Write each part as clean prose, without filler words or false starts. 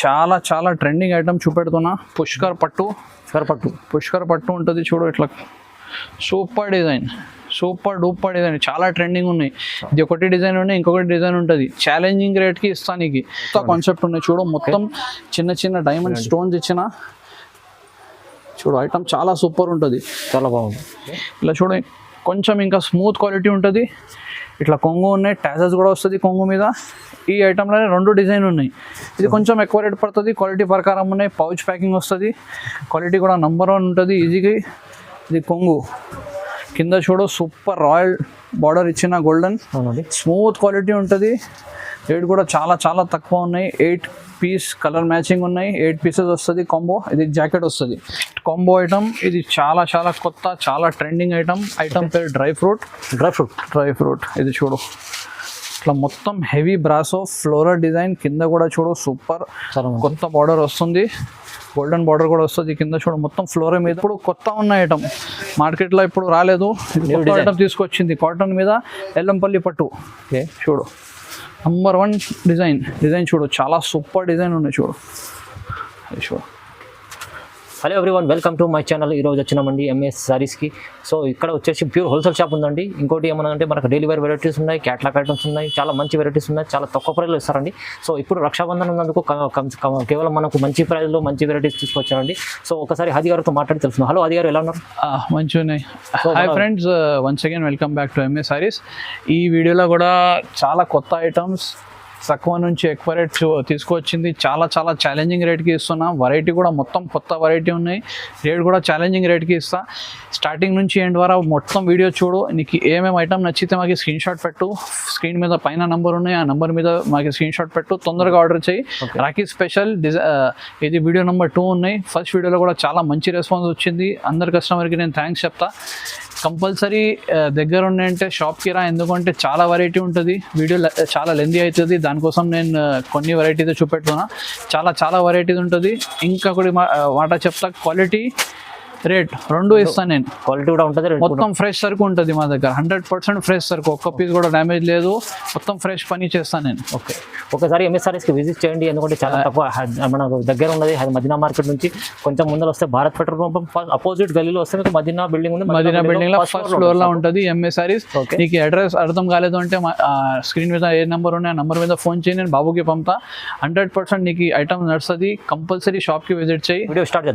చాలా చాలా trending item చూపెడుతున్నా. Pushkar పట్టు ఉంటుంది చూడు, ఇట్లా super design, super duper design, చాలా ట్రెండింగ్ ఉన్నాయి. ఇది ఒకటి డిజైన్ ఉన్నాయి, ఇంకొకటి డిజైన్ ఉంటుంది. ఛాలెంజింగ్ రేట్కి ఇస్తాను. నీకు కాన్సెప్ట్ ఉన్నాయి చూడు, మొత్తం చిన్న చిన్న డైమండ్ స్టోన్స్ ఇచ్చిన చూడు. ఐటమ్ చాలా సూపర్ ఉంటుంది, చాలా బాగుంది. ఇలా చూడు, కొంచెం ఇంకా స్మూత్ క్వాలిటీ ఉంటుంది. ఇట్లా కొంగు ఉన్నాయి, టాజెస్ కూడా వస్తుంది కొంగు మీద. ఈ ఐటమ్లోనే 2 డిజైన్ ఉన్నాయి. ఇది కొంచెం ఎక్కువ రేట్ పడుతుంది, క్వాలిటీ ప్రకారం ఉన్నాయి. పౌచ్ ప్యాకింగ్ వస్తుంది, క్వాలిటీ కూడా నంబర్ 1 ఉంటుంది ఈజీగా. ఇది కొంగు కింద చూడు, సూపర్ రాయల్ బార్డర్ ఇచ్చిన గోల్డెన్, స్మూత్ క్వాలిటీ ఉంటుంది. రేట్ కూడా చాలా చాలా తక్కువ ఉన్నాయి. 8 పీస్ కలర్ మ్యాచింగ్ ఉన్నాయి, 8 పీసెస్ వస్తుంది కాంబో. ఇది జాకెట్ వస్తుంది కాంబో ఐటమ్. ఇది చాలా చాలా కొత్త, చాలా ట్రెండింగ్ ఐటమ్ పేరు డ్రై ఫ్రూట్. ఇది చూడు, ఇట్లా మొత్తం హెవీ బ్రాసో ఫ్లోరల్ డిజైన్. కింద కూడా చూడు, సూపర్ కొత్త బార్డర్ వస్తుంది, గోల్డెన్ బార్డర్ కూడా వస్తుంది కింద చూడు. మొత్తం ఫ్లోరల్ మీద ఇప్పుడు కొత్త ఉన్న ఐటమ్, మార్కెట్లో ఇప్పుడు రాలేదు. ఐటమ్ తీసుకొచ్చింది కాటన్ మీద, ఎల్లంపల్లి పట్టు. చూడు, నంబర్ 1 డిజైన్ చూడు, చాలా సూపర్ డిజైన్ ఉన్నాయి చూడు. చూడు. Hello everyone, welcome to my channel. ఈరోజు వచ్చినామండి ఎంఎస్ సారీస్కి. సో ఇక్కడ వచ్చేసి ప్యూర్ హోల్సేల్ షాప్ ఉందండి. ఇంకోటి ఏమన్నా అంటే మనకు డైలీ వేర్ వెరైటీస్ ఉన్నాయి, క్యాట్లాగ్ ఐటమ్స్ ఉన్నాయి, చాలా మంచి వెరైటీస్ ఉన్నాయి, చాలా తక్కువ ప్రైస్లో ఇస్తారండి. సో ఇప్పుడు రక్షాబంధన్ ఉన్నందుకు కేవలం మనకు మంచి ప్రైస్లో మంచి వెరైటీస్ తీసుకొచ్చారండి. సో ఒకసారి హాది గారితో మాట్లాడి తెలుసు. హలో హాది గారు, ఎలా ఉన్నారు? మంచిగా ఉన్నాయి. Hi friends, once again welcome back to MS saris. ఈ వీడియోలో కూడా చాలా కొత్త ఐటమ్స్, తక్కువ నుంచి ఎక్కువ రేట్ తీసుకొచ్చింది. చాలా చాలా ఛాలెంజింగ్ రేట్కి ఇస్తున్నా. వెరైటీ కూడా మొత్తం కొత్త వెరైటీ ఉన్నాయి. రేట్ కూడా ఛాలెంజింగ్ రేట్కి ఇస్తా. స్టార్టింగ్ నుంచి ఎండ్ వరకు మొత్తం వీడియో చూడు. నీకు ఏమేమి ఐటమ్ నచ్చితే మాకు స్క్రీన్ షాట్ పెట్టు. స్క్రీన్ మీద పైన నంబర్ ఉన్నాయి, ఆ నంబర్ మీద మాకు స్క్రీన్ షాట్ పెట్టు. తొందరగా ఆర్డర్ చేయి. రాఖీ స్పెషల్ ఇది వీడియో నెంబర్ 2 ఉన్నాయి. ఫస్ట్ వీడియోలో కూడా చాలా మంచి రెస్పాన్స్ వచ్చింది. అందరి కస్టమర్కి నేను థ్యాంక్స్ చెప్తా. కంపల్సరీ దగ్గర ఉన్నాయంటే షాప్కి రా, ఎందుకంటే చాలా వెరైటీ ఉంటుంది. వీడియో చాలా లెందీ అవుతుంది, దానికోసం నేను కొన్ని వెరైటీతో చూపెడుతున్నా. చాలా చాలా వెరైటీస్ ఉంటుంది. ఇంకొకటి మాట చెప్తా, క్వాలిటీ రేట్ 2 ఇస్తాను నేను. క్వాలిటీ కూడా ఉంటుంది, మొత్తం ఫ్రెష్ సరుకు ఉంటుంది మా దగ్గర. 100% ఫ్రెష్ సరుకు, ఒక్క పీస్ కూడా డ్యామేజ్ లేదు. మొత్తం ఫ్రెష్ పని చేస్తాను నేను. ఓకే, ఒకసారి ఎంఎస్ సారీస్కి విజిట్ చేయండి, ఎందుకంటే చాలా తక్కువ మన దగ్గర ఉన్నది. అది మదీనా మార్కెట్ నుంచి కొంచెం ముందర వస్తే భారత్ పెట్రోల్ పంప్ అపోజిట్ గలీలో వస్తే మీకు మదీనా బిల్డింగ్ ఉంది. మదీనా బిల్డింగ్ లో ఫస్ట్ ఫ్లోర్ లో ఉంటుంది ఎంఎస్ సారీస్. నీకు అడ్రస్ అర్థం కాలేదు అంటే స్క్రీన్ మీద ఏ నెంబర్ ఉన్నాయి, ఆ నెంబర్ మీద ఫోన్ చేయి, నేను బాబుకి పంపుతా. 100% నీకు ఐటమ్ నడుస్తుంది. కంపల్సరీ షాప్కి విజిట్ చేయి. వీడియో స్టార్ట్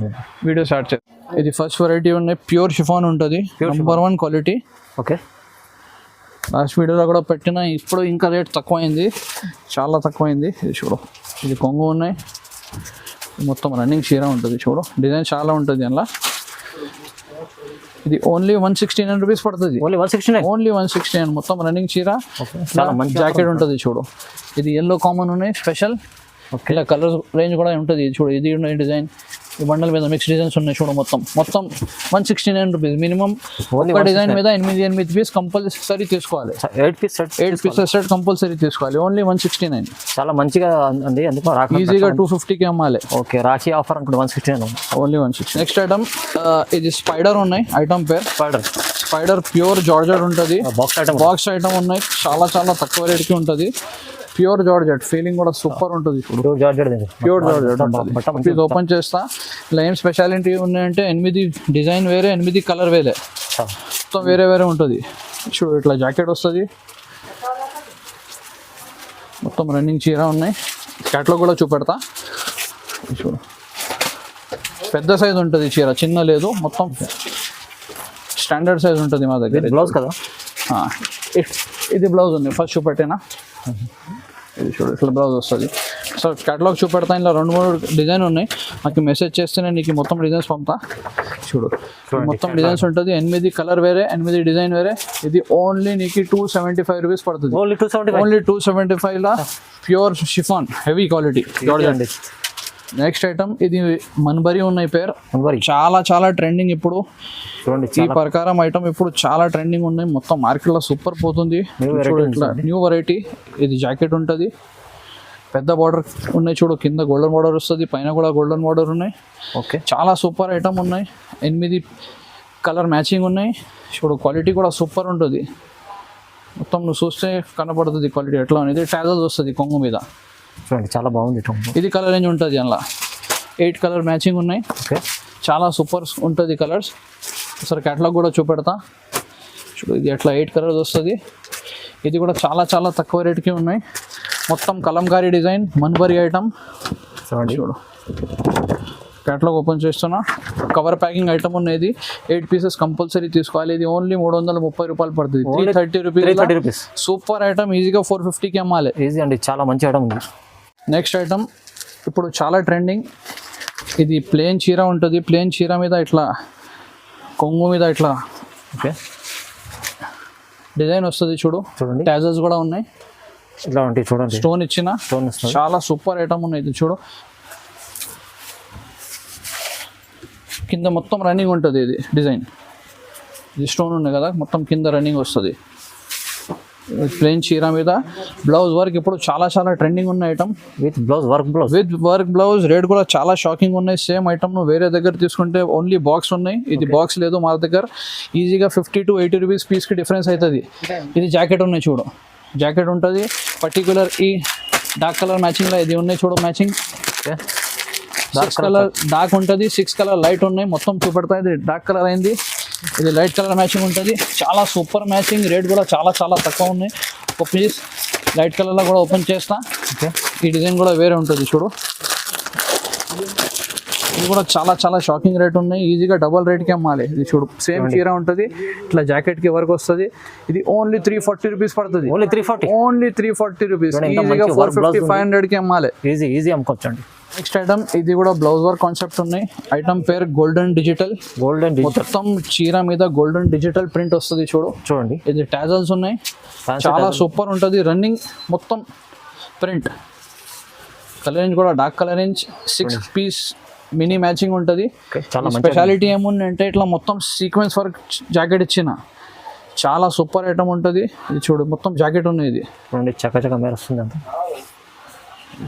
చేద్దాం. ఇది ఫస్ట్ వెరైటీ ఉన్నాయి, ప్యూర్ షిఫాన్ ఉంటుంది, నంబర్ 1 క్వాలిటీ. ఓకే, లాస్ట్ వీడియోలో కూడా పెట్టిన. ఇప్పుడు ఇంకా రేట్ తక్కువైంది, చాలా తక్కువైంది. ఇది చూడు, ఇది కొంగు ఉన్నాయి, మొత్తం రన్నింగ్ చీర ఉంటుంది చూడు. డిజైన్ చాలా ఉంటుంది అందులో. ఇది ఓన్లీ 169 రూపీస్ పడుతుంది. ఓన్లీ 169 మొత్తం రన్నింగ్ చీర. జాకెట్ ఉంటుంది చూడు. ఇది ఎల్లో కామన్ ఉన్నాయి స్పెషల్. ఇలా కలర్ రేంజ్ కూడా ఉంటుంది చూడు. ఇది డిజైన్, ఈ బండల్ మీద మిక్స్ డిజైన్స్ ఉన్నాయి చూడు. మొత్తం 169 రూపీస్ మినిమం. ఒక డిజైన్ మీద 8 పీస్ కంపల్సరీ తీసుకోవాలి. 8 పీసెస్ సెట్ కంపల్సరీ తీసుకోవాలి. ఓన్లీ 169. చాలా మంచిగా ఉంది, అందుకు ఈజీగా 250కి అమ్మాలి. ఓకే, రాఖీ ఆఫర్ అనుకుంటే 169, ఓన్లీ 160. నెక్స్ట్ ఐటమ్, ఇది స్పైడర్ ఉన్నాయి. ఐటమ్ పేరు స్పైడర్, ప్యూర్ జార్జెట్ ఉంటుంది. బాక్స్ ఐటమ్ ఉన్నాయి. చాలా చాలా తక్కువ రేట్కి ఉంటుంది. ప్యూర్ జార్జెట్ ఫీలింగ్ కూడా సూపర్ ఉంటుంది. ప్యూర్ జార్జెట్ ఓపెన్ చేస్తా. ఇలా ఏం స్పెషాలిటీ ఉన్నాయంటే 8 డిజైన్ వేరే, 8 కలర్ వేరే, మొత్తం వేరే వేరే ఉంటుంది చూడు. ఇట్లా జాకెట్ వస్తుంది, మొత్తం రన్నింగ్ చీర ఉన్నాయి. క్యాట్లాగ్ కూడా చూపెడతా చూడు. పెద్ద సైజ్ ఉంటుంది చీర, చిన్న లేదు, మొత్తం స్టాండర్డ్ సైజ్ ఉంటుంది మా దగ్గర. బ్లౌజ్ కదా, ఇది బ్లౌజ్ ఉంది. ఫస్ట్ చూపెట్టినా, ఇది చూడు, ఇట్లా బ్లౌజ్ వస్తుంది. సో క్యాటలాగ్ చూపెడతా. ఇలా 2-3 డిజైన్ ఉన్నాయి. నాకు మెసేజ్ చేస్తేనే నీకు మొత్తం డిజైన్స్ పంపుతా చూడు. మొత్తం డిజైన్స్ ఉంటుంది. 8 కలర్ వేరే, 8 డిజైన్ వేరే. ఇది ఓన్లీ నీకు 275 రూపీస్ పడుతుంది. ఓన్లీ 275లా pure chiffon, heavy quality. Next item, ఇది మన్బరీ ఉన్నాయి పేరు. చాలా చాలా ట్రెండింగ్ ఇప్పుడు. ఈ ప్రకారం ఐటమ్ ఇప్పుడు చాలా ట్రెండింగ్ ఉన్నాయి. మొత్తం మార్కెట్లో సూపర్ పోతుంది. New variety. ఇది జాకెట్ ఉంటుంది, పెద్ద బార్డర్ ఉన్నాయి చూడు. కింద గోల్డెన్ బార్డర్ వస్తుంది, పైన కూడా గోల్డెన్ బార్డర్ ఉన్నాయి. ఓకే, చాలా సూపర్ ఐటమ్ ఉన్నాయి. 8 కలర్ మ్యాచింగ్ ఉన్నాయి చూడు. క్వాలిటీ కూడా సూపర్ ఉంటుంది. మొత్తం నువ్వు చూస్తే కనపడుతుంది క్వాలిటీ ఎట్లా అనేది. టాజల్స్ వస్తుంది కొంగు మీద. చూడండి చాలా బాగుంది కొంగు. ఇది కలర్ రేంజ్ ఉంటుంది అందులో 8 కలర్ మ్యాచింగ్ ఉన్నాయి. ఓకే చాలా సూపర్ ఉంటుంది కలర్స్. ఒకసారి క్యాటలాగ్ కూడా చూపెడతా చూడు. ఇది అట్లా 8 కలర్స్ వస్తుంది. ఇది కూడా చాలా చాలా తక్కువ రేట్కి ఉన్నాయి. మొత్తం కలంకారీ డిజైన్ మన్బరీ ఐటమ్. చూడండి చూడు క్యాటలాగ్ ఓపెన్ చేస్తున్నా. కవర్ ప్యాకింగ్ ఐటమ్ ఉన్నది. 8 పీసెస్ కంపల్సరీ తీసుకోవాలి. ఇది ఓన్లీ 330 రూపాయలు పడుతుంది. 330 రూపీస్. Super item. ఈజీగా 450కి అమ్మాలి. ఈజీ అండి, చాలా మంచి ఐటమ్ ఉంది. నెక్స్ట్ ఐటమ్ ఇప్పుడు చాలా ట్రెండింగ్. ఇది ప్లేన్ చీర ఉంటుంది. ప్లేన్ చీర మీద ఇట్లా కొంగు మీద ఇట్లా ఓకే డిజైన్ వస్తుంది చూడు. చూడండి ట్యాజెస్ కూడా ఉన్నాయి. ఇట్లా ఉంటాయి చూడండి. స్టోన్ ఇచ్చిన స్టోన్ వస్తుంది. చాలా సూపర్ ఐటమ్ ఉన్నాయి. ఇది చూడు కింద మొత్తం రన్నింగ్ ఉంటుంది. ఇది డిజైన్ ఇది స్టోన్ ఉంది కదా, మొత్తం కింద రన్నింగ్ వస్తుంది. ప్లెయిన్ చీర మీద బ్లౌజ్ వర్క్ ఇప్పుడు చాలా చాలా ట్రెండింగ్ ఉన్న item. With blouse work blouse rate కూడా చాలా షాకింగ్ ఉన్నాయి. సేమ్ ఐటమ్ ను వేరే దగ్గర తీసుకుంటే ఓన్లీ బాక్స్ ఉన్నాయి. ఇది బాక్స్ లేదు మా దగ్గర. ఈజీగా 50 to 80 రూపీస్ పీస్కి డిఫరెన్స్ అవుతుంది. ఇది జాకెట్ ఉన్నాయి చూడు. జాకెట్ ఉంటుంది పర్టికులర్. ఈ డార్క్ కలర్ మ్యాచింగ్లో ఇది ఉన్నాయి చూడు. మ్యాచింగ్ 6 కలర్ డార్క్ ఉంటుంది, 6 కలర్ లైట్ ఉన్నాయి. మొత్తం చూపెడతా. ఇది డార్క్ కలర్ అయింది, ఇది లైట్ కలర్ మ్యాచింగ్ ఉంటుంది. చాలా సూపర్ మ్యాచింగ్. రేట్ కూడా చాలా చాలా తక్కువ ఉన్నాయి. ఒక పీస్ లైట్ కలర్లో కూడా ఓపెన్ చేస్తా. ఓకే ఈ డిజైన్ కూడా వేరే ఉంటుంది చూడు. ఇది కూడా చాలా చాలా షాకింగ్ రేట్ ఉన్నాయి. ఈజీగా డబల్ రేట్కి అమ్మాలి. ఇది చూడు సేమ్ చీర ఉంటుంది. ఇట్లా జాకెట్కి వర్క్ వస్తుంది. ఇది ఓన్లీ 340 రూపీస్ పడుతుంది. Only 340 rupees. ఈజీగా 450 500కి అమ్మాలి. ఈజీ అమ్ముకోవచ్చండి. నెక్స్ట్ ఐటమ్ ఇది కూడా బ్లౌజ్ వర్క్ కాన్సెప్ట్ ఉన్నాయి. ఐటమ్ పేరు గోల్డెన్ డిజిటల్. మొత్తం చీర మీద గోల్డెన్ డిజిటల్ ప్రింట్ వస్తుంది చూడు. చూడండి ఇది టాజల్స్ ఉన్నాయి. చాలా సూపర్ ఉంటుంది. రన్నింగ్ మొత్తం ప్రింట్. కలర్ రేంజ్ కూడా dark colour range. 6 piece mini matching ఉంటుంది. స్పెషాలిటీ ఏముందంటే ఇట్లా మొత్తం సీక్వెన్స్ వర్క్ జాకెట్ ఇచ్చిన చాలా సూపర్ ఐటమ్ ఉంటుంది. ఇది చూడు మొత్తం జాకెట్ ఉన్నాయి. ఇది చూడండి చక్కగా మెరుస్తుంది అంత.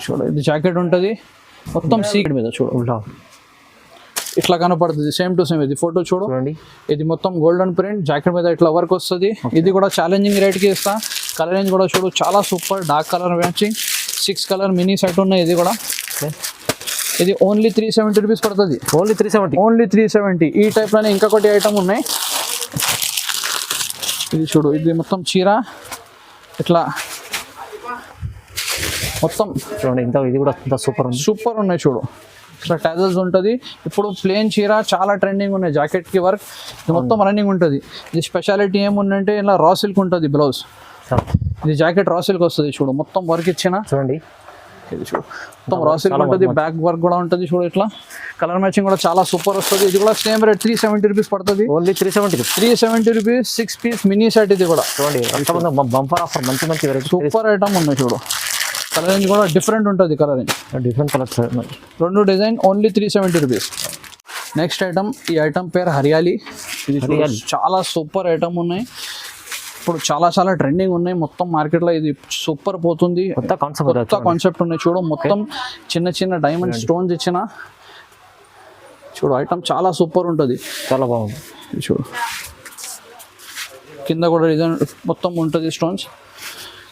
చూడు ఇది జాకెట్ ఉంటుంది మొత్తం సీక్రెట్ మీద చూడు. ఇట్లా కనపడుతుంది సేమ్ టు సేమ్. ఇది ఫోటో చూడండి. ఇది మొత్తం గోల్డెన్ ప్రింట్ జాకెట్ మీద ఇట్లా వర్క్ వస్తుంది. ఇది కూడా ఛాలెంజింగ్ రేట్కి ఇస్తా. కలర్ రేంజ్ కూడా చూడు చాలా super. Dark colour matching 6 colour mini set ఉన్నాయి. ఇది కూడా ఇది ఓన్లీ 370 రూపీస్ పడుతుంది. ఓన్లీ 370. ఈ టైప్లోనే ఇంకొకటి ఐటమ్ ఉన్నాయి. ఇది చూడు. ఇది మొత్తం చీర ఇట్లా మొత్తం చూడండి. ఇది కూడా సూపర్ ఉన్నాయి చూడు. ఇట్లా టాజల్స్ ఉంటుంది. ఇప్పుడు ప్లేన్ చీర చాలా ట్రెండింగ్ ఉన్నాయి. జాకెట్కి వర్క్ ఇది మొత్తం రన్నింగ్ ఉంటుంది. ఇది స్పెషాలిటీ ఏముందంటే ఇలా రా సిల్క్ ఉంటుంది బ్లౌజ్. ఇది జాకెట్ రా సిల్క్ వస్తుంది చూడు. మొత్తం వర్క్ ఇచ్చిన చూడండి. ఇది చూడు మొత్తం రా సిల్క్ ఉంటుంది. బ్యాక్ వర్క్ కూడా ఉంటుంది చూడు. ఇట్లా కలర్ మ్యాచింగ్ కూడా చాలా సూపర్ వస్తుంది. ఇది కూడా సేమ్ రేట్ 370 రూపీస్ పడుతుంది. Only 370 rupees. 6 piece mini set. ఇది కూడా చూడండి బంపర్ ఆఫర్. మంచి సూపర్ ఐటమ్ ఉన్నాయి చూడు. కలర్ రేంజ్ కూడా డిఫరెంట్ ఉంటుంది. Colour range different colours 2 design only 370 rupees. Next item ఈ ఐటమ్ పేరు హరియాలి. ఇది చాలా సూపర్ ఐటమ్ ఉన్నాయి. ఇప్పుడు చాలా చాలా ట్రెండింగ్ ఉన్నాయి. మొత్తం మార్కెట్లో ఇది సూపర్ పోతుంది. కొత్త కాన్సెప్ట్ ఉన్నాయి చూడు. మొత్తం చిన్న చిన్న డైమండ్ స్టోన్స్ ఇచ్చిన చూడు. ఐటమ్ చాలా సూపర్ ఉంటుంది. చాలా బాగుంది. చూడు కింద కూడా డిజైన్ మొత్తం ఉంటుంది స్టోన్స్.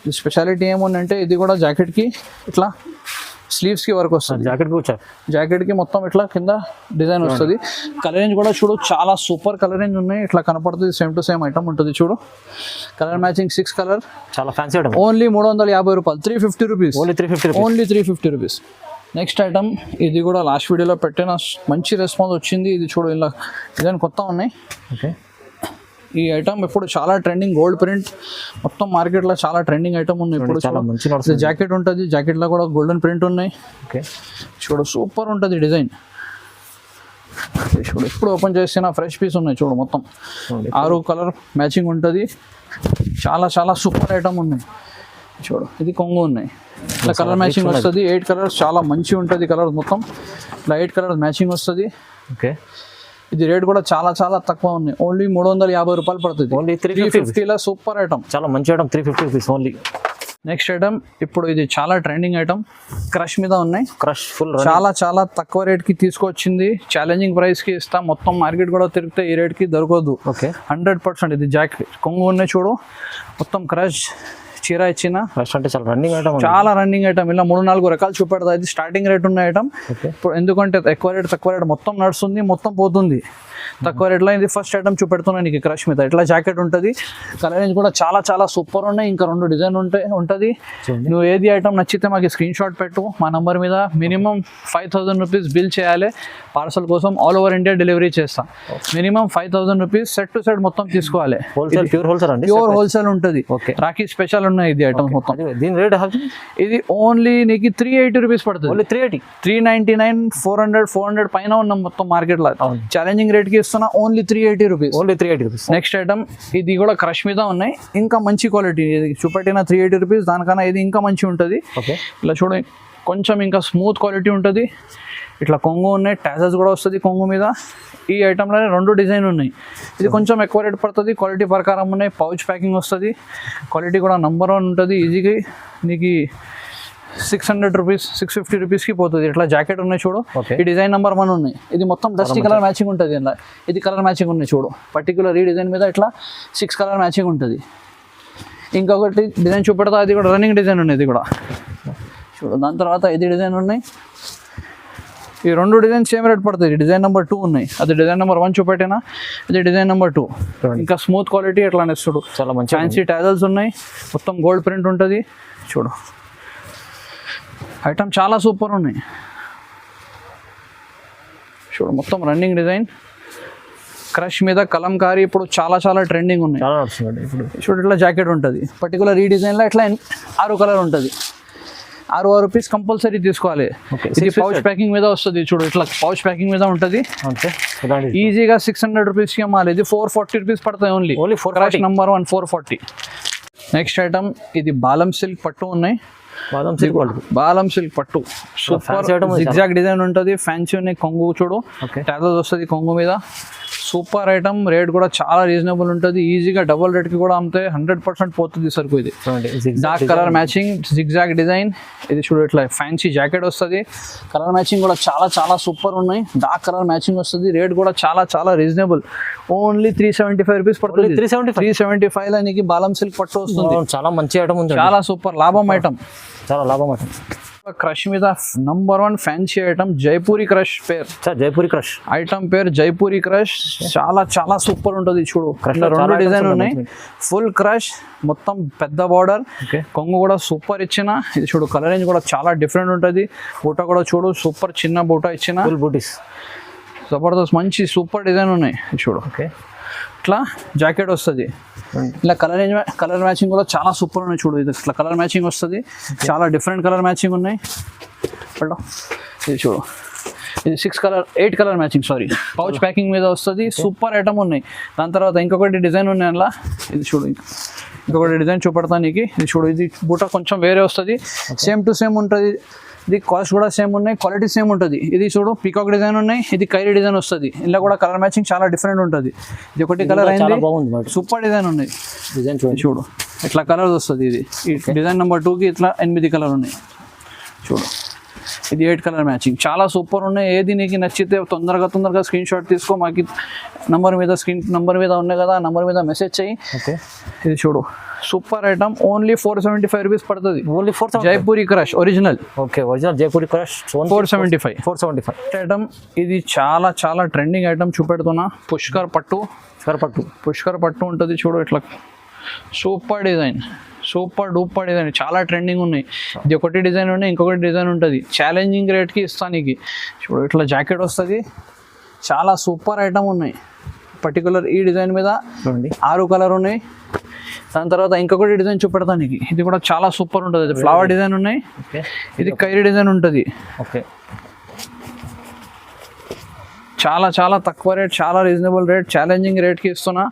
ఈ స్పెషాలిటీ ఏముందంటే ఇది కూడా జాకెట్కి ఇట్లా స్లీవ్స్కి వర్క్ వస్తుంది. జాకెట్కి మొత్తం ఇట్లా కింద డిజైన్ వస్తుంది. కలర్ రేంజ్ కూడా చూడు చాలా సూపర్ కలర్ రేంజ్ ఉన్నాయి. ఇట్లా కనపడుతుంది. సేమ్ టు సేమ్ ఐటమ్ ఉంటుంది చూడు. Colour matching 6 colour. చాలా ఫ్యాన్సీ ఐటమ్. ఓన్లీ 350 రూపాయలు. 350 rupees. Only 350 rupees. Next item ఇది కూడా లాస్ట్ వీడియోలో పెట్టిన మంచి రెస్పాన్స్ వచ్చింది. ఇది చూడు ఇలా డిజైన్ కొత్త ఉన్నాయి. ఓకే ఈ ఐటమ్ ఇప్పుడు చాలా ట్రెండింగ్. గోల్డ్ ప్రింట్ మొత్తం మార్కెట్లో చాలా ట్రెండింగ్ ఐటమ్ ఉన్నాయి. ఇప్పుడు చాలా మంచి జాకెట్ ఉంటుంది. జాకెట్లో కూడా గోల్డెన్ ప్రింట్ ఉన్నాయి. ఓకే చూడు సూపర్ ఉంటుంది డిజైన్. చూడు ఇప్పుడు ఓపెన్ చేసిన ఫ్రెష్ పీస్ ఉన్నాయి చూడు. మొత్తం 6 కలర్ మ్యాచింగ్ ఉంటుంది. చాలా చాలా సూపర్ ఐటమ్ ఉన్నాయి చూడు. ఇది కొంగు ఉన్నాయి. ఇట్లా కలర్ మ్యాచింగ్ వస్తుంది. 8 కలర్స్ చాలా మంచిగా ఉంటుంది. కలర్ మొత్తం ఇట్లా 8 కలర్స్ మ్యాచింగ్ వస్తుంది. ఓకే ఇది రేట్ కూడా చాలా చాలా తక్కువ ఉన్నాయి. ఓన్లీ 350 రూపాయలు పడుతుంది. Only 350 super item. చాలా మంచి item. 350 rupees only. Next item ఇప్పుడు ఇది చాలా ట్రెండింగ్ ఐటమ్. క్రష్ మీద ఉన్నాయి. క్రష్ ఫుల్ చాలా చాలా తక్కువ రేట్కి తీసుకొచ్చింది. ఛాలెంజింగ్ ప్రైస్కి ఇస్తాం. మొత్తం మార్కెట్ కూడా తిరిగితే ఈ రేట్కి దొరకదు. ఓకే 100%. ఇది జాకెట్ కొంగు ఉన్నాయి చూడు. మొత్తం క్రష్ చీర ఇచ్చిన. ఫస్ట్ అంటే చాలా రన్నింగ్ ఐటమ్. చాలా రన్నింగ్ ఐటమ్. ఇలా 3-4 రకాలు చూపెడతా. ఇది స్టార్టింగ్ రేట్ ఉన్న ఐటమ్. ఓకే. ఇప్పుడు ఎందుకంటే తక్కువ రేట్ మొత్తం నడుస్తుంది, మొత్తం పోతుంది. తక్కువ రేట్లో ఇది ఫస్ట్ ఐటమ్ చూపెడుతున్నాను నీకు క్రష్ మీద. ఇట్లా జాకెట్ ఉంటుంది. కలర్ రేంజ్ కూడా చాలా చాలా సూపర్ ఉన్నాయి. ఇంకా 2 డిజైన్ ఉంటుంది. నువ్వు ఏది ఐటమ్ నచ్చితే మాకు స్క్రీన్ షాట్ పెట్టు మా నంబర్ మీద. మినిమం 5,000 రూపీస్ బిల్ చేయాలి. పార్సల్ కోసం ఆల్ ఓవర్ ఇండియా డెలివరీ చేస్తాం. Minimum 5,000 rupees set to set మొత్తం తీసుకోవాలి. హోల్సేల్, ప్యూర్ హోల్సేల్ అండి. ప్యూర్ హోల్సేల్ ఉంటుంది. ఓకే. రాఖీ స్పెషల్ ఉన్నాయి ఇది ఐటమ్ మొత్తం. దీని రేట్ ఇది ఓన్లీ నీకు 380 రూపీస్ పడుతుంది. ఓన్లీ 380. 399, 400 పైన ఉన్నాం మొత్తం మార్కెట్ లో. ఛాలెంజింగ్ రేట్ కి ఇస్తున్నా only 380 rupees. Only 380 rupees. Next item ఇది కూడా క్రష్ మీద ఉన్నాయి. ఇంకా మంచి క్వాలిటీ. ఇది చూపెట్టిన 380 రూపీస్. దానికన్నా ఇది ఇంకా మంచి ఉంటుంది. ఓకే. ఇలా చూడు, కొంచెం ఇంకా స్మూత్ క్వాలిటీ ఉంటుంది. ఇట్లా కొంగు ఉన్నాయి. టాజెస్ కూడా వస్తుంది కొంగు మీద. ఈ ఐటమ్లోనే 2 డిజైన్ ఉన్నాయి. ఇది కొంచెం ఎక్కువ రేట్ పడుతుంది. క్వాలిటీ ప్రకారం ఉన్నాయి. పౌచ్ ప్యాకింగ్ వస్తుంది. క్వాలిటీ కూడా నంబర్ 1 ఉంటుంది. ఈజీగా నీకు 600 రూపీస్ 650 రూపీస్కి పోతుంది. ఇట్లా జాకెట్ ఉన్నాయి చూడు. ఈ డిజైన్ నెంబర్ 1 ఉన్నాయి. ఇది మొత్తం డస్టీ కలర్ మ్యాచింగ్ ఉంటుంది. ఇలా ఇది కలర్ మ్యాచింగ్ ఉన్నాయి చూడు. పర్టికులర్ ఈ డిజైన్ మీద ఇట్లా 6 కలర్ మ్యాచింగ్ ఉంటుంది. ఇంకొకటి డిజైన్ చూపెడతా. అది కూడా రన్నింగ్ డిజైన్ ఉన్నాయి. ఇది కూడా చూడు. దాని తర్వాత ఇది డిజైన్ ఉన్నాయి. ఈ 2 డిజైన్ సేమ్ రేట్ పడుతుంది. డిజైన్ నెంబర్ 2 ఉన్నాయి. అది డిజైన్ నెంబర్ 1 చూపెట్టినా. ఇది డిజైన్ నెంబర్ 2. ఇంకా స్మూత్ క్వాలిటీ ఎట్లా చూడు. చాలా మంచి ఫ్యాన్సీ టాజల్స్ ఉన్నాయి. మొత్తం గోల్డ్ ప్రింట్ ఉంటుంది చూడు. ఐటమ్ చాలా సూపర్ ఉన్నాయి చూడు. మొత్తం రన్నింగ్ డిజైన్. క్రష్ మీద కలంకారీ ఇప్పుడు చాలా చాలా ట్రెండింగ్ ఉన్నాయి. చాలా నడుస్తుంది ఇప్పుడు. చూడు ఇట్లా జాకెట్ ఉంటుంది. పర్టికులర్ ఈ డిజైన్లో ఇట్లా 6 కలర్ ఉంటుంది. 6 రూపీస్ కంపల్సరీ తీసుకోవాలి. ఇది పౌచ్ ప్యాకింగ్ మీద వస్తుంది చూడు. ఇట్లా పౌచ్ ప్యాకింగ్ మీద ఉంటుంది. ఈజీగా 600 రూపీస్కి అమ్మాలి. ఇది 440 రూపీస్ పడతాయి only. Crush number 1 440. Next item ఇది బాలం సిల్క్ పట్టు ఉన్నాయి. బాలం సిల్క్ పట్టు సూపర్. జిగ్జాగ్ డిజైన్ ఉంటుంది. ఫ్యాన్సీ ఉన్నాయి. కొంగు చూడు. టాజల్స్ వస్తుంది కొంగు మీద. Super item. రేట్ కూడా చాలా రీజనబుల్ ఉంటుంది. ఈజీగా డబుల్ రేట్కి కూడా అమ్మితే 100% పోతుంది సరుకు. ఇది dark colour matching zigzag design. ఇది చూడు ఇట్లా ఫ్యాన్సీ జాకెట్ వస్తుంది. కలర్ మ్యాచింగ్ కూడా చాలా చాలా సూపర్ ఉన్నాయి. డార్క్ కలర్ మ్యాచింగ్ వస్తుంది. రేట్ కూడా చాలా చాలా రీజనబుల్. ఓన్లీ 375 రూపీస్ పడుతుంది. 375 నీకు బాలం సిల్క్ పట్టు వస్తుంది. చాలా మంచి ఐటమ్ ఉంది. చాలా సూపర్ లాభం ఐటమ్. చాలా లాభం ఐటమ్. క్రష్ మీద number 1 fancy item Jaipuri crush పేరు. జైపూరి క్రష్ ఐటమ్ పేరు జైపూరి క్రష్. చాలా చాలా సూపర్ ఉంటుంది చూడు. 2 డిజైన్ ఉన్నాయి. ఫుల్ క్రష్ మొత్తం పెద్ద బార్డర్. కొంగు కూడా సూపర్ ఇచ్చిన. ఇది చూడు కలర్ రేంజ్ కూడా చాలా డిఫరెంట్ ఉంటుంది. బూటా కూడా చూడు సూపర్ చిన్న బూటా ఇచ్చిన. ఫుల్ బూటీస్ జబర్దస్త్ మంచి సూపర్ డిజైన్ ఉన్నాయి చూడు. ఓకే. ఇట్లా జాకెట్ వస్తుంది. ఇలా కలర్ మ్యాచింగ్ కూడా చాలా సూపర్ ఉన్నాయి చూడు. ఇది ఇట్లా కలర్ మ్యాచింగ్ వస్తుంది. చాలా డిఫరెంట్ కలర్ మ్యాచింగ్ ఉన్నాయి. ఇది చూడు. ఇది 8 colour matching sorry. Pouch packing మీద వస్తుంది. సూపర్ ఐటమ్ ఉన్నాయి. దాని తర్వాత ఇంకొకటి డిజైన్ ఉన్నాయి అందులో. ఇది చూడు. ఇంకొకటి డిజైన్ చూపెడతా నీకు. ఇది చూడు. ఇది బూట కొంచెం వేరే వస్తుంది. సేమ్ టు సేమ్ ఉంటుంది. ఇది కాస్ట్ కూడా సేమ్ ఉన్నాయి. క్వాలిటీ సేమ్ ఉంటుంది. ఇది చూడు పీకాక్ డిజైన్ ఉన్నాయి. ఇది కైరీ డిజైన్ వస్తుంది. ఇందులో కూడా కలర్ మ్యాచింగ్ చాలా డిఫరెంట్ ఉంటుంది. ఇది ఒకటి కలర్ అయింది. సూపర్ డిజైన్ ఉన్నాయి. డిజైన్ చూడు ఇట్లా కలర్ వస్తుంది. ఇది డిజైన్ నెంబర్ 2కి ఇట్లా 8 కలర్ ఉన్నాయి చూడు. ఇది 8 కలర్ మ్యాచింగ్. చాలా సూపర్ ఉన్నాయి. ఏది నీకు నచ్చితే తొందరగా స్క్రీన్ షాట్ తీసుకో. మాకు నంబర్ మీద ఉన్నాయి కదా, నంబర్ మీద మెసేజ్ చేయి. ఇది చూడు సూపర్ ఐటమ్. ఓన్లీ 475 రూపీస్ పడుతుంది. Only 475. Jaipuri crush original. Okay. Original Jaipuri crush 475. Item ఇది చాలా చాలా ట్రెండింగ్ ఐటమ్ చూపెడుతున్నా. పుష్కర్ పట్టు ఉంటుంది చూడు. ఇట్లా super design. Super duper design. చాలా ట్రెండింగ్ ఉన్నాయి. ఇది ఒకటి డిజైన్ ఉన్నాయి. ఇంకొకటి డిజైన్ ఉంటుంది. ఛాలెంజింగ్ రేట్కి ఇస్తాను నీకు చూడు. ఇట్లా జాకెట్ వస్తుంది. చాలా సూపర్ ఐటమ్ ఉన్నాయి. పర్టికులర్ ఈ డిజైన్ మీద 6 కలర్ ఉన్నాయి. దాని తర్వాత ఇంకొకటి డిజైన్ చూపెడతాను నీకు. ఇది కూడా చాలా సూపర్ ఉంటుంది. ఇది ఫ్లవర్ డిజైన్ ఉన్నాయి. ఇది కైరీ డిజైన్ ఉంటుంది. ఓకే. చాలా చాలా తక్కువ రేట్, చాలా రీజనబుల్ రేట్, ఛాలెంజింగ్ రేట్కి ఇస్తున్నా.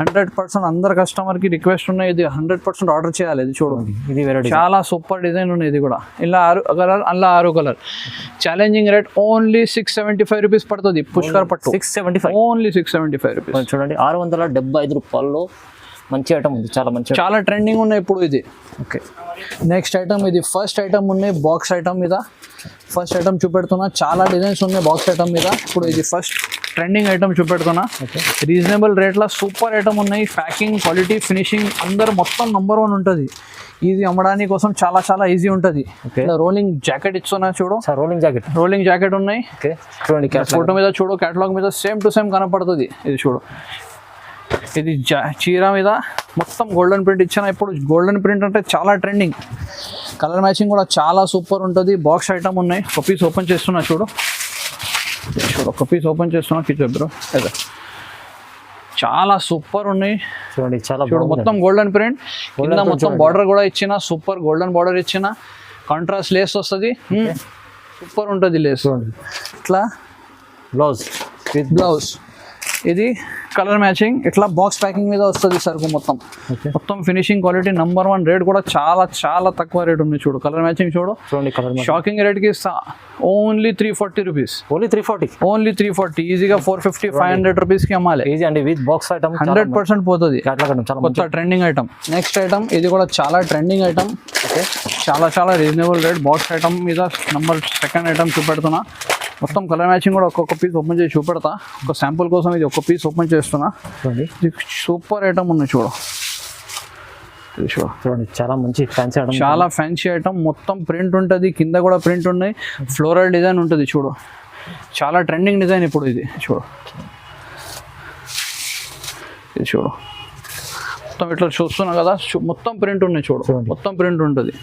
100% అందరు కస్టమర్కి రిక్వెస్ట్ ఉన్నాయి. ఇది 100% ఆర్డర్ చేయాలి. ఇది చూడండి. ఇది చాలా సూపర్ డిజైన్ ఉన్నాయి. ఇది కూడా ఇలా 6 కలర్, అలా 6 colour. Challenging rate only 675 rupees పడుతుంది. పుష్కర్ పట్టు 675. Only 675 rupees. చూడండి 675 రూపాయల్లో మంచి ఐటమ్ ఉంది. చాలా ట్రెండింగ్ ఉన్నాయి ఇప్పుడు ఇది. ఓకే. నెక్స్ట్ ఐటమ్ ఇది ఫస్ట్ ఐటమ్ ఉన్నాయి. బాక్స్ ఐటమ్ మీద ఫస్ట్ ఐటమ్ చూపెడుతున్నా. చాలా డిజైన్స్ ఉన్నాయి బాక్స్ ఐటమ్ మీద. ఇప్పుడు ఇది ఫస్ట్ ట్రెండింగ్ ఐటమ్ చూపెడుతున్నా. రీజనబుల్ రేట్లో సూపర్ ఐటమ్ ఉన్నాయి. ప్యాకింగ్, క్వాలిటీ, ఫినిషింగ్ అందరు మొత్తం నంబర్ 1 ఉంటుంది. ఇది అమ్మడానికి కోసం చాలా చాలా ఈజీ ఉంటుంది. ఇలా రోలింగ్ జాకెట్ ఇస్తున్నా చూడు. రోలింగ్ జాకెట్ ఉన్నాయి. చూడండి ఫోటో మీద చూడు, కేటలాగ్ మీద సేమ్ టు సేమ్ కనపడుతుంది. ఇది చూడు, ఇది చీర మీద మొత్తం గోల్డెన్ ప్రింట్ ఇచ్చిన. ఇప్పుడు గోల్డెన్ ప్రింట్ అంటే చాలా ట్రెండింగ్. కలర్ మ్యాచింగ్ కూడా చాలా సూపర్ ఉంటుంది. బాక్స్ ఐటమ్ ఉన్నాయి. ఒక పీస్ ఓపెన్ చేస్తున్నా చూడు. ఒక పీస్ ఓపెన్ చేస్తున్నా కిచెన్ అదే చాలా సూపర్ ఉన్నాయి. చూడండి చాలా చూడు, మొత్తం గోల్డెన్ ప్రింట్ కింద మొత్తం బార్డర్ కూడా ఇచ్చిన. సూపర్ గోల్డెన్ బార్డర్ ఇచ్చిన. కాంట్రాస్ట్ లేస్ వస్తుంది. సూపర్ ఉంటుంది లేస్. ఇట్లా బ్లౌజ్ ఇది కలర్ మ్యాచింగ్. ఇట్లా బాక్స్ ప్యాకింగ్ మీద వస్తుంది సరుకు మొత్తం. మొత్తం ఫినిషింగ్ క్వాలిటీ నంబర్ 1. రేట్ కూడా చాలా చాలా తక్కువ రేట్ ఉంది. చూడు కలర్ మ్యాచింగ్ చూడు. షాకింగ్ రేట్కి ఇస్తా. Only 340 rupees. ఓన్లీ 340. ఈజీగా 450, 500 రూపీస్కి అమ్మాలి. ఈజీ అండి. విత్ బాక్స్ ఐటమ్ 100% పోతుంది. కొత్త ట్రెండింగ్ ఐటమ్. నెక్స్ట్ ఐటమ్ ఇది కూడా చాలా ట్రెండింగ్ ఐటమ్. చాలా చాలా రీజనబుల్ రేట్. బాక్స్ ఐటమ్ మీద నంబర్ 2 ఐటమ్ చూపెడుతున్నా. మొత్తం కలర్ మ్యాచింగ్ కూడా ఒక్కొక్క పీస్ ఓపెన్ చేసి చూపెడతా. ఒక శాంపుల్ కోసం ఇది ఒక్క పీస్ ఓపెన్ చేస్తున్నా. సూపర్ ఐటమ్ ఉంది చూడు. చూడండి చాలా మంచి ఫ్యాన్సీ ఐటమ్. చాలా ఫ్యాన్సీ ఐటమ్. మొత్తం ప్రింట్ ఉంటుంది. కింద కూడా ప్రింట్ ఉన్నాయి. ఫ్లోరల్ డిజైన్ ఉంటుంది చూడు. చాలా ట్రెండింగ్ డిజైన్ ఇప్పుడు ఇది చూడు. ఇది చూడు, మొత్తం ఇట్లా చూస్తున్నా కదా. మొత్తం ప్రింట్ ఉన్నాయి చూడు. మొత్తం ప్రింట్ ఉంటుంది.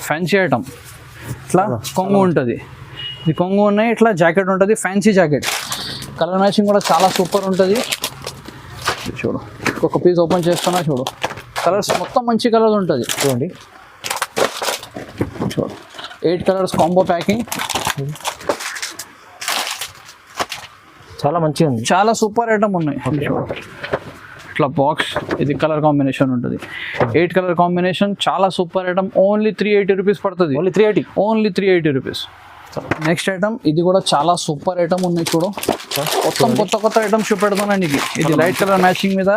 Fancy item. ఇట్లా కొంగు ఉంటుంది. ఇది కొంగు ఉన్నాయి. ఇట్లా జాకెట్ ఉంటుంది. Fancy jacket. కలర్ మ్యాచింగ్ కూడా చాలా సూపర్ ఉంటుంది. చూడు, ఒక పీస్ ఓపెన్ చేస్తున్నా చూడు. కలర్స్ మొత్తం మంచి కలర్స్ ఉంటుంది. చూడండి చూడు, 8 కలర్స్ కాంబో ప్యాకింగ్. చాలా మంచిగా ఉంది. చాలా సూపర్ ఐటమ్ ఉన్నాయి. ఇట్లా బాక్స్ ఇది కలర్ కాంబినేషన్ ఉంటుంది. 8 కలర్ కాంబినేషన్. చాలా సూపర్ ఐటమ్. ఓన్లీ 380 రూపీస్ పడుతుంది. Only 380 rupees. నెక్స్ట్ ఐటమ్ ఇది కూడా చాలా సూపర్ ఐటమ్ ఉన్నాయి చూడు. మొత్తం కొత్త ఐటమ్స్ చూపెడుతున్నా నీకు. ఇది లైట్ కలర్ మ్యాచింగ్ మీద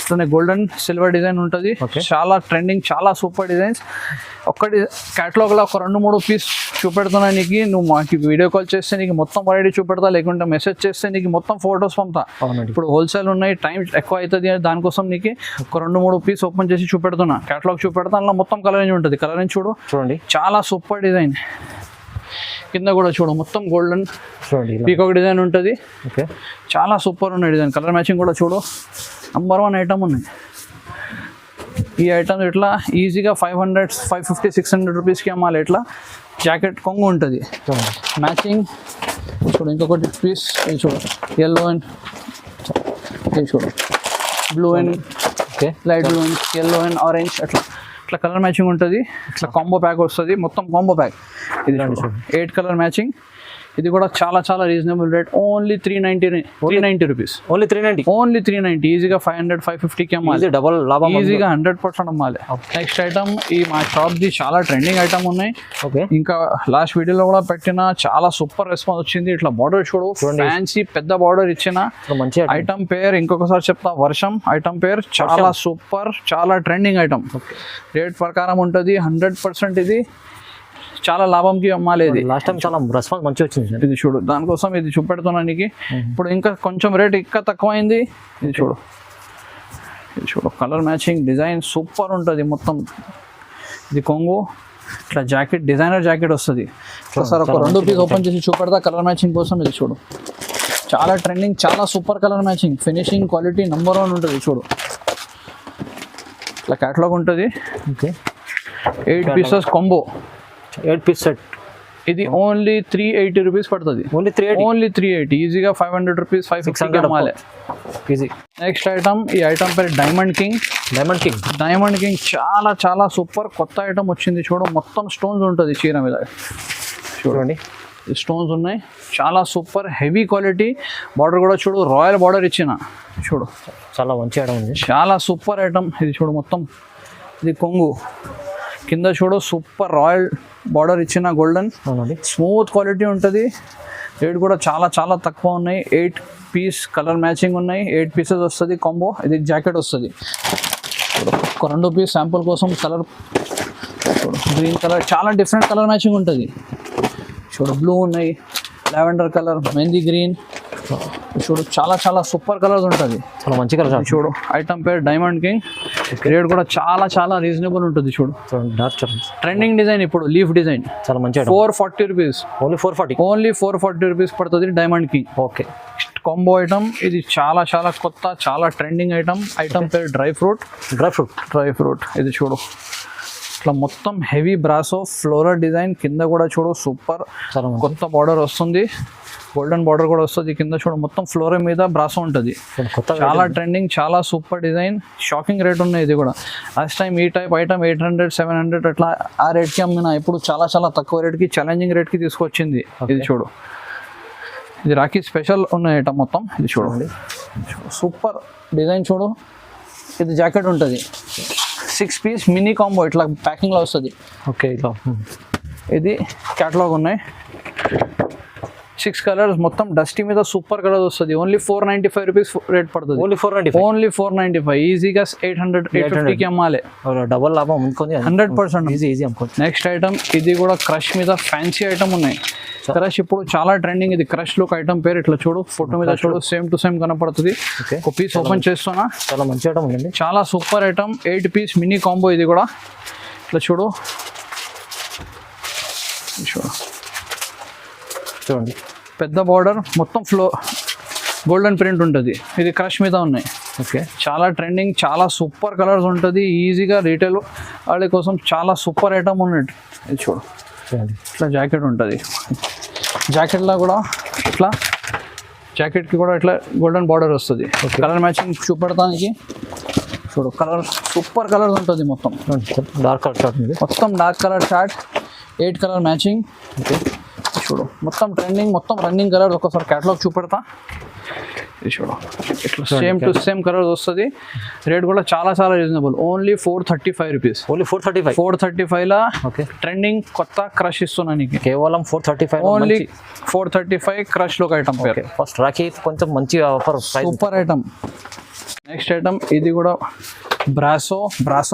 ఇట్లనే గోల్డెన్ సిల్వర్ డిజైన్ ఉంటుంది. చాలా ట్రెండింగ్, చాలా సూపర్ డిజైన్స్. ఒక్కటి క్యాటలాగ్లో ఒక 2-3 పీస్ చూపెడుతున్నా నీకు. నువ్వు మాకు వీడియో కాల్ చేస్తే నీకు మొత్తం వెరైటీ చూపెడతా. లేకుంటే మెసేజ్ చేస్తే నీకు మొత్తం ఫొటోస్ పంపుతా. ఇప్పుడు హోల్సేల్ ఉన్నాయి, టైం ఎక్కువ అవుతుంది. దానికోసం నీకు ఒక 2-3 పీస్ ఓపెన్ చేసి చూపెడుతున్నా. క్యాటలాగ్ చూపెడతా. అందులో మొత్తం కలర్ రేంజ్ ఉంటుంది. కలర్ రేంజ్ చూడండి. చాలా సూపర్ డిజైన్. కింద కూడా చూడు, మొత్తం గోల్డెన్ పీకాక్ డిజైన్ ఉంటుంది. చాలా సూపర్ ఉన్నాయి డిజైన్. కలర్ మ్యాచింగ్ కూడా చూడు. నంబర్ 1 ఐటమ్ ఉన్నాయి. ఈ ఐటమ్ ఇట్లా ఈజీగా 500, 550, 600 రూపీస్కి అమ్మాలి. ఇట్లా జాకెట్ కొంగు ఉంటుంది. మ్యాచింగ్ చూడు. ఇంకొకటి పీస్ చూడు. ఎల్లో అండ్ చూడు, blue and light blue and yellow and orange. ఇట్లా కలర్ మ్యాచింగ్ ఉంటుంది. ఇట్లా కాంబో ప్యాక్ వస్తుంది. మొత్తం కాంబో ప్యాక్. ఇది 8 కలర్ మ్యాచింగ్. ఇది కూడా చాలా చాలా reasonable rate. Only 390 rupees. Only 390. ఈజీగా 500, 550కి అమ్మాలి. డబల్ లాభం. ఈజీగా 100% అమ్మాలి. నెక్స్ట్ ఐటమ్ ఈ మా షాప్ది చాలా ట్రెండింగ్ ఐటమ్ ఉన్నాయి. ఇంకా లాస్ట్ వీడియోలో కూడా పెట్టిన. చాలా సూపర్ రెస్పాన్స్ వచ్చింది. ఇట్లా బార్డర్ చూడు. ఫ్యాన్సీ పెద్ద బార్డర్ ఇచ్చిన. మంచి ఐటమ్ పేరు ఇంకొకసారి చెప్తా. వర్షం ఐటమ్ పేరు. చాలా సూపర్, చాలా ట్రెండింగ్ ఐటమ్. రేట్ ప్రకారం ఉంటుంది. 100% ఇది చాలా లాభంకి అమ్మాలి. ఇది లాస్ట్ టైం చాలా రెస్పాన్స్ మంచిగా వచ్చింది. ఇది చూడు, దానికోసం ఇది చూపెడుతున్నా నీకు. ఇప్పుడు ఇంకా కొంచెం రేట్ ఇంకా తక్కువైంది. ఇది చూడు. కలర్ మ్యాచింగ్ డిజైన్ సూపర్ ఉంటుంది మొత్తం. ఇది కొంగు. ఇట్లా జాకెట్ డిజైనర్ జాకెట్ వస్తుంది. సార్ ఒక 2 పీస్ ఓపెన్ చేసి చూపెడతా కలర్ మ్యాచింగ్ కోసం. ఇది చూడు, చాలా ట్రెండింగ్, చాలా super colour matching. Finishing quality number 1 ఉంటుంది. చూడు, ఇట్లా క్యాటలాగ్ ఉంటుంది. 8 పీసెస్ కాంబో. 8 piece set. ఇది ఓన్లీ 380 రూపీస్ పడుతుంది. ఓన్లీ 380. ఈజీగా 500 రూపీస్, 550 అమ్మాలి. ఈజీ. నెక్స్ట్ ఐటమ్ ఈ ఐటమ్ పేరు డైమండ్ కింగ్. చాలా చాలా సూపర్ కొత్త ఐటమ్ వచ్చింది. చూడు, మొత్తం స్టోన్స్ ఉంటుంది చీర మీద. చూడండి, స్టోన్స్ ఉన్నాయి. చాలా సూపర్ హెవీ క్వాలిటీ. బార్డర్ కూడా చూడు, రాయల్ బార్డర్ ఇచ్చిన. చూడు, చాలా మంచి ఐటమ్ ఉంది. చాలా సూపర్ ఐటమ్. ఇది చూడు, మొత్తం ఇది కొంగు. కింద చూడు, సూపర్ రాయల్ బార్డర్ ఇచ్చిన గోల్డెన్. స్మూత్ క్వాలిటీ ఉంటుంది. రేట్ కూడా చాలా చాలా తక్కువ ఉన్నాయి. 8 పీస్ కలర్ మ్యాచింగ్ ఉన్నాయి. 8 పీసెస్ వస్తుంది కాంబో. ఇది జాకెట్ వస్తుంది. ఒక 2 పీస్ శాంపుల్ కోసం. కలర్ చూడు, గ్రీన్ కలర్. చాలా డిఫరెంట్ కలర్ మ్యాచింగ్ ఉంటుంది. చూడు, బ్లూ ఉన్నాయి, లావెండర్ కలర్, మెహందీ గ్రీన్, చూడు చాలా చాలా సూపర్ కలర్స్ ఉంటుంది. చాలా మంచి కలర్ చూడు ఐటమ్ పేరు డైమండ్ కింగ్. రేట్ కూడా చాలా చాలా రీజనబుల్ ఉంటుంది. చూడు డార్క్ ట్రెండింగ్ డిజైన్ ఇప్పుడు లీఫ్ డిజైన్. చాలా మంచి 440 రూపీస్. ఓన్లీ 440. ఓన్లీ 440 రూపీస్ పడుతుంది diamond king. Okay, combo item ఇది చాలా చాలా కొత్త చాలా ట్రెండింగ్ ఐటమ్. ఐటమ్ పేరు డ్రై ఫ్రూట్. ఇది చూడు ఇట్లా మొత్తం హెవీ బ్రాసో ఫ్లోరల్ డిజైన్. కింద కూడా చూడు సూపర్ కొత్త బార్డర్ వస్తుంది. గోల్డెన్ బార్డర్ కూడా వస్తుంది కింద. చూడు మొత్తం ఫ్లోరల్ మీద బ్రాసో ఉంటుంది. చాలా ట్రెండింగ్ చాలా సూపర్ డిజైన్. షాకింగ్ రేట్ ఉన్నాయి. ఇది కూడా లాస్ట్ టైం ఈ టైప్ ఐటమ్ 800 700 అట్లా ఆ రేట్కి అమ్మిన. ఇప్పుడు చాలా చాలా తక్కువ రేట్కి ఛాలెంజింగ్ రేట్కి తీసుకొచ్చింది. ఇది చూడు ఇది రాఖీ స్పెషల్ ఉన్న ఐటమ్ మొత్తం. ఇది చూడండి సూపర్ డిజైన్. చూడు ఇది జాకెట్ ఉంటుంది. 6 పీస్ మినీ కాంబో ఇట్లా ప్యాకింగ్లో వస్తుంది. ఓకే, ఇట్లా ఇది క్యాటలాగ్ ఉన్నాయి. 6 కలర్స్ మొత్తం డస్టీ మీద సూపర్ కలర్ వస్తుంది. ఓన్లీ 495 రూపీస్ రేట్ పడుతుంది. ఓన్లీ 495. ఈజీగా 800-850కి అమ్మాలి. డబల్ లాభం అనుకోండి 100%. ఈజీ అనుకోండి. నెక్స్ట్ ఐటమ్ ఇది కూడా క్రష్ మీద ఫ్యాన్సీ ఐటమ్ ఉన్నాయి. క్రష్ ఇప్పుడు చాలా ట్రెండింగ్. ఇది క్రష్ లుక్ ఐటమ్ పేరు. ఇట్లా చూడు ఫోటో మీద చూడు సేమ్ టు సేమ్ కనపడుతుంది. ఒక పీస్ ఓపెన్ చేస్తున్నా. చాలా మంచి ఐటమ్ ఉందండి. చాలా super item. 8 piece mini combo. ఇది కూడా ఇట్లా చూడు చూడండి పెద్ద బార్డర్ మొత్తం గోల్డెన్ ప్రింట్ ఉంటుంది. ఇది క్రష్ మీద ఉన్నాయి. ఓకే, చాలా ట్రెండింగ్ చాలా సూపర్ కలర్స్ ఉంటుంది. ఈజీగా రీటైల్ వాళ్ళ కోసం చాలా సూపర్ ఐటమ్ ఉన్నట్టు. ఇది చూడు ఇట్లా జాకెట్ ఉంటుంది. జాకెట్లో కూడా ఇట్లా జాకెట్కి కూడా ఇట్లా గోల్డెన్ బార్డర్ వస్తుంది. కలర్ మ్యాచింగ్ చూపెడతానికి చూడు కలర్ సూపర్ కలర్స్ ఉంటుంది. మొత్తం డార్క్ కలర్ చార్ట్ ఉంది. మొత్తం dark colour chart 8 colour matching. Okay చూడు మొత్తం ట్రెండింగ్ మొత్తం రన్నింగ్ కలర్. ఒకసారి క్యాటలాగ్ చూపెడతా. ఇది చూడు ఇట్లా సేమ్ టు సేమ్ కలర్స్ వస్తుంది. రేట్ కూడా చాలా చాలా రీజనబుల్. Only 435 rupees. ఓన్లీ 435లా ఓకే ట్రెండింగ్ కొత్త క్రష్ ఇస్తున్నా నీకు. కేవలం 435. ఓన్లీ 435 క్రష్ లుక్ ఐటమ్ పేరు. ఫస్ట్ రాఖీ కొంచెం మంచి offer super item. Next item ఇది కూడా బ్రాసో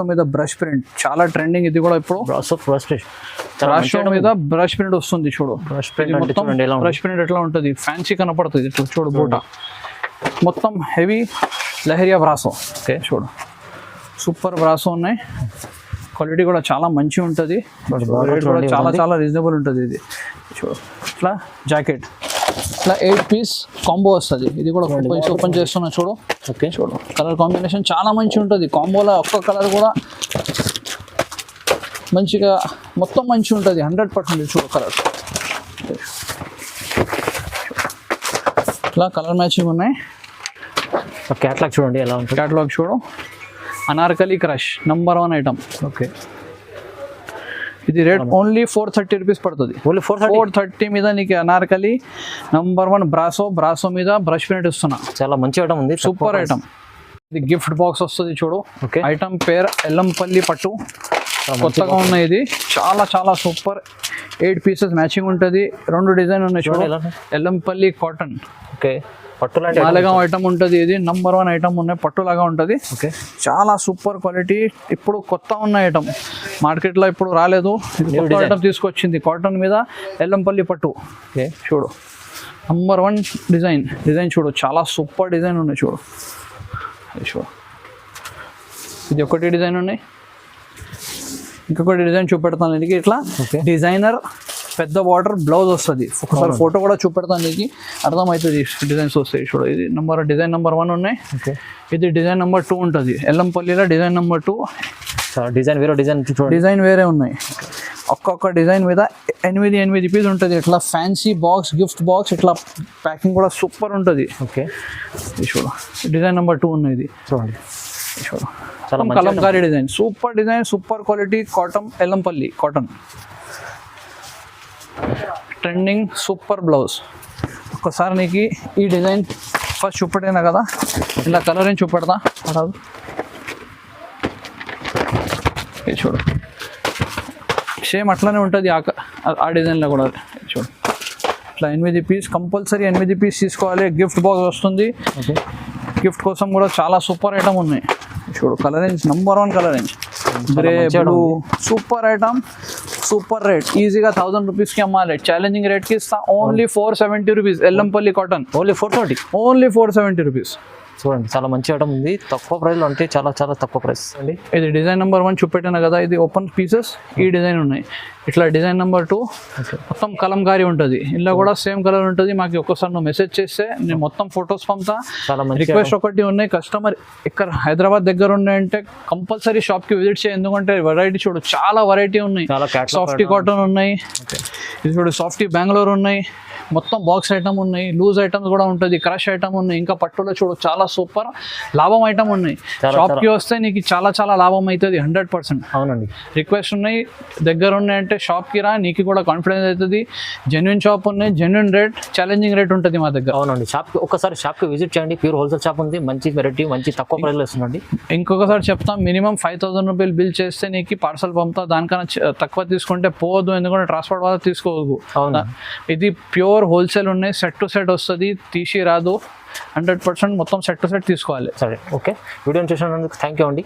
మీద బ్రష్ ప్రింట్ చాలా ట్రెండింగ్. ఇది కూడా ఇప్పుడు బ్రాసో మీద బ్రష్ ప్రింట్ వస్తుంది. చూడు బ్రష్ ప్రింట్ ఎట్లా ఉంటుంది ఫ్యాన్సీ కనపడుతుంది. ఇట్లా చూడు బూట మొత్తం హెవీ లహరియా బ్రాసో. ఓకే చూడు సూపర్ బ్రాసో ఉన్నాయి. క్వాలిటీ కూడా చాలా మంచిగా ఉంటుంది. రేట్ కూడా చాలా చాలా రీజనబుల్ ఉంటుంది. ఇది చూడు ఇట్లా జాకెట్ ఇట్లా 8 పీస్ కాంబో వస్తుంది. ఇది కూడా ఓపెన్ చేస్తున్నా చూడు. ఓకే చూడు కలర్ కాంబినేషన్ చాలా మంచిగా ఉంటుంది. కాంబోలో ఒక్క కలర్ కూడా మంచిగా మొత్తం మంచిగా ఉంటుంది. 100% చూడు కలర్ ఇట్లా కలర్ మ్యాచింగ్ ఉన్నాయి. క్యాటలాగ్ చూడండి ఎలా ఉంటుంది. క్యాటలాగ్ చూడు Anarkali crush number 1 item. Okay ఇది రేట్ ఓన్లీ 430 రూపీస్ పడుతుంది. ఓన్లీ 430 మీద నీకు అనార్కలి నంబర్ 1 బ్రాసో మీద బ్రష్ ప్రింట్ ఇస్తున్నా. చాలా మంచి ఐటమ్ ఉంది. Super item. ఇది గిఫ్ట్ బాక్స్ వస్తుంది చూడు. ఓకే ఐటమ్ పేరు ఎల్లంపల్లి పట్టు. కొత్తగా ఉన్నాయి. ఇది చాలా చాలా సూపర్. 8 పీసెస్ మ్యాచింగ్ ఉంటుంది. 2 డిజైన్ ఉన్నాయి చూడు. ఎల్లంపల్లి కాటన్. ఓకే పట్టులాంటి మాలగాం ఐటమ్ ఉంటుంది. ఇది నంబర్ 1 ఐటమ్ ఉన్నాయి. పట్టులాగా ఉంటుంది. ఓకే చాలా సూపర్ క్వాలిటీ. ఇప్పుడు కొత్త ఉన్న ఐటమ్ మార్కెట్లో ఇప్పుడు రాలేదు. కొత్త ఐటమ్ తీసుకొచ్చింది. కాటన్ మీద ఎల్లంపల్లి పట్టు. ఓకే చూడు నంబర్ 1 డిజైన్ చూడు చాలా సూపర్ డిజైన్ ఉన్నాయి. చూడు చూడు ఇది ఒకటి డిజైన్ ఉన్నాయి. ఇంకొకటి డిజైన్ చూపెడతాను నీకు. ఇట్లా డిజైనర్ పెద్ద బార్డర్ బ్లౌజ్ వస్తుంది. ఒకసారి ఫోటో కూడా చూపెడతాను నీకు అర్థమవుతుంది. డిజైన్స్ వస్తాయి చూడు. ఇది డిజైన్ నెంబర్ 1 ఉన్నాయి. ఇది డిజైన్ నెంబర్ 2 ఉంటుంది. ఎల్లంపల్లిలో డిజైన్ నెంబర్ 2. డిజైన్ వేరే ఉన్నాయి. ఒక్కొక్క డిజైన్ మీద 8 పీస్ ఉంటుంది. ఇట్లా ఫ్యాన్సీ బాక్స్ గిఫ్ట్ బాక్స్ ఇట్లా ప్యాకింగ్ కూడా సూపర్ ఉంటుంది. ఓకే ఇది చూడు డిజైన్ నెంబర్ 2 ఉన్నాయి. ఇది చూడండి చూడు Kalamkari design super quality. Cotton Yellampalli cotton trending super blouse. ఒక్కసారి నీకు ఈ డిజైన్ ఫస్ట్ చూపెట్టినా కదా ఇలా కలర్ ఏం చూపెడతా అడదు. ఇది చూడు సేమ్ అట్లానే ఉంటుంది ఆ డిజైన్లో కూడా. చూడు ఇట్లా 8 పీస్ కంపల్సరీ 8 పీస్ తీసుకోవాలి. గిఫ్ట్ బాక్స్ వస్తుంది. గిఫ్ట్ కోసం కూడా చాలా సూపర్ ఐటమ్ ఉన్నాయి. చూడు colour range number 1 colour range grey blue super item super rate, ఈజీగా 1000 రూపీస్కి అమ్మాలి. ఛాలెంజింగ్ రేట్కి ఇస్తా, only 470 rupees. Yellampalli cotton, only 420. Only 470 rupees. చూడండి చాలా మంచి ఐటమ్ ఉంది, తక్కువ ప్రైస్లో అంటే చాలా చాలా తక్కువ ప్రైస్ అండి. ఇది డిజైన్ నెంబర్ 1 చూపెట్టాను కదా, ఇది ఓపెన్ పీసెస్. ఈ డిజైన్ ఉన్నాయి. ఇట్లా డిజైన్ నెంబర్ 2 మొత్తం కలంకారీ ఉంటుంది. ఇందులో కూడా సేమ్ కలర్ ఉంటుంది. మాకు ఒక్కసారి నువ్వు మెసేజ్ చేస్తే నేను మొత్తం ఫొటోస్ పంపుతా. చాలా మంచి రిక్వెస్ట్ ఒకటి ఉన్నాయి, కస్టమర్ ఇక్కడ హైదరాబాద్ దగ్గర ఉన్నాయంటే కంపల్సరీ షాప్కి విజిట్ చేయి. ఎందుకంటే వెరైటీ చూడు, చాలా వెరైటీ ఉన్నాయి. చాలా సాఫ్టీ కాటన్ ఉన్నాయి, ఇది చూడు సాఫ్టీ బెంగళూరు ఉన్నాయి, మొత్తం బాక్స్ ఐటమ్ ఉన్నాయి, లూజ్ ఐటమ్స్ కూడా ఉంటుంది, క్రష్ ఐటమ్ ఉన్నాయి. ఇంకా పట్టులో చూడు చాలా సూపర్ లాభం ఐటమ్ ఉన్నాయి. షాప్కి వస్తే నీకు చాలా చాలా లాభం అవుతుంది 100%. అవునండి. రిక్వెస్ట్ ఉన్నాయి, దగ్గర ఉన్నాయంటే షాప్కి రా, నీకు కూడా కాన్ఫిడెన్స్ అవుతుంది. జెన్యున్ షాప్ ఉన్నాయి, జెన్యున్ రేట్, ఛాలెంజింగ్ రేట్ ఉంటుంది మా దగ్గర. అవునండి. షాప్కి ఒకసారి షాప్కి విజిట్ చేయండి. ప్యూర్ హోల్సేల్ షాప్ ఉంది, మంచి వెరైటీ, మంచి తక్కువ ప్రైస్లో ఇస్తుందండి. ఇంకొకసారి చెప్తాం, మినిమం 5000 రూపాయలు బిల్ చేస్తే నీకు పార్సల్ పంపుతా. దానికన్నా తక్కువ తీసుకుంటే పోవద్దు, ఎందుకంటే ట్రాన్స్పోర్ట్ వాళ్ళ తీసుకోవద్దు. అవును, ఇది ప్యూర్ హోల్సేల్ ఉన్నాయి. సెట్ టు సెట్ వస్తుంది, తీసి రాదు. 100% మొత్తం సెట్ టు సెట్ తీసుకోవాలి. సరే, ఓకే. వీడియోని చూసినందుకు థ్యాంక్ యూ అండి.